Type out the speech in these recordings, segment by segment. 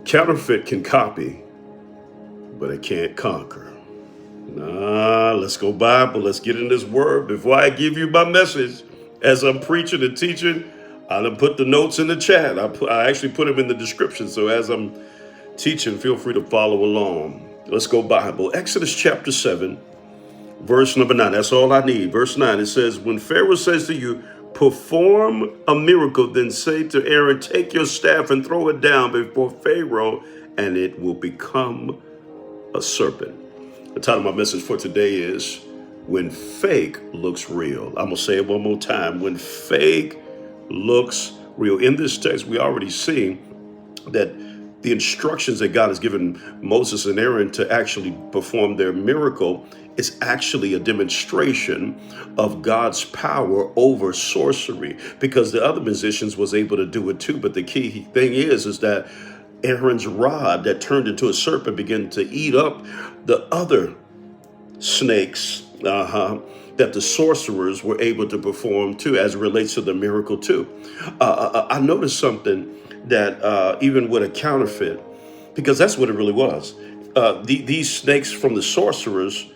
Counterfeit can copy, but it can't conquer. Nah, let's go Bible. Let's get in this word. Before I give you my message, as I'm preaching and teaching, I done put the notes in the chat. I actually put them in the description. So as I'm teaching, feel free to follow along. Let's go Bible. Exodus chapter 7, verse number 9. That's all I need. Verse 9, it says, when Pharaoh says to you, perform a miracle, then say to Aaron, take your staff and throw it down before Pharaoh, and it will become a serpent. The title of my message for today is When Fake Looks Real. I'm going to say it one more time. When fake looks real. In this text, we already see that the instructions that God has given Moses and Aaron to actually perform their miracle is actually a demonstration of God's power over sorcery, because the other musicians was able to do it too. But the key thing is that Aaron's rod that turned into a serpent began to eat up the other snakes that the sorcerers were able to perform too, as it relates to the miracle too. I noticed something that even with a counterfeit, because that's what it really was. These snakes from the sorcerers,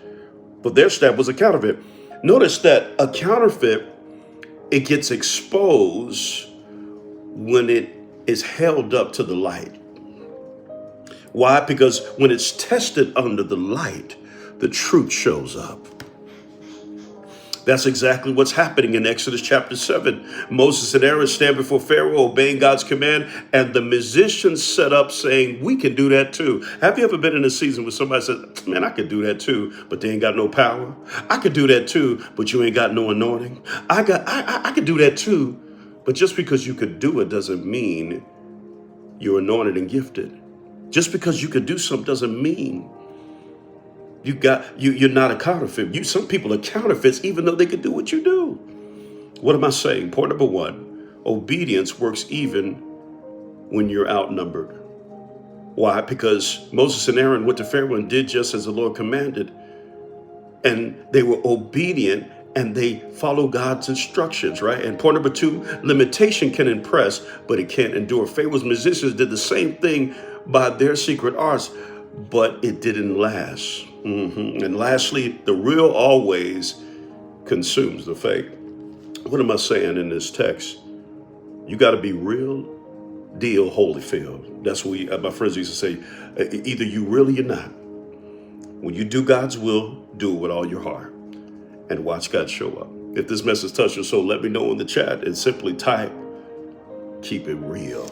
but their staff was a counterfeit. Notice that a counterfeit, it gets exposed when it is held up to the light. Why? Because when it's tested under the light, the truth shows up. That's exactly what's happening in Exodus chapter 7. Moses and Aaron stand before Pharaoh, obeying God's command, and the musicians set up saying, we can do that too. Have you ever been in a season where somebody says, man, I could do that too, but they ain't got no power? I could do that too, but you ain't got no anointing. I could do that too, but just because you could do it doesn't mean you're anointed and gifted. Just because you could do something doesn't mean you're not a counterfeit. Some people are counterfeits even though they can do what you do. What am I saying? Point number one, obedience works even when you're outnumbered. Why? Because Moses and Aaron went to Pharaoh and did just as the Lord commanded. And they were obedient and they follow God's instructions, right? And point number two, limitation can impress, but it can't endure. Pharaoh's musicians did the same thing by their secret arts, but it didn't last. And lastly, the real always consumes the fake. What am I saying in this text? You got to be real deal Holyfield. That's what my friends used to say. Either you really or not. When you do God's will, do it with all your heart and watch God show up. If this message touched your soul, let me know in the chat and simply type, keep it real.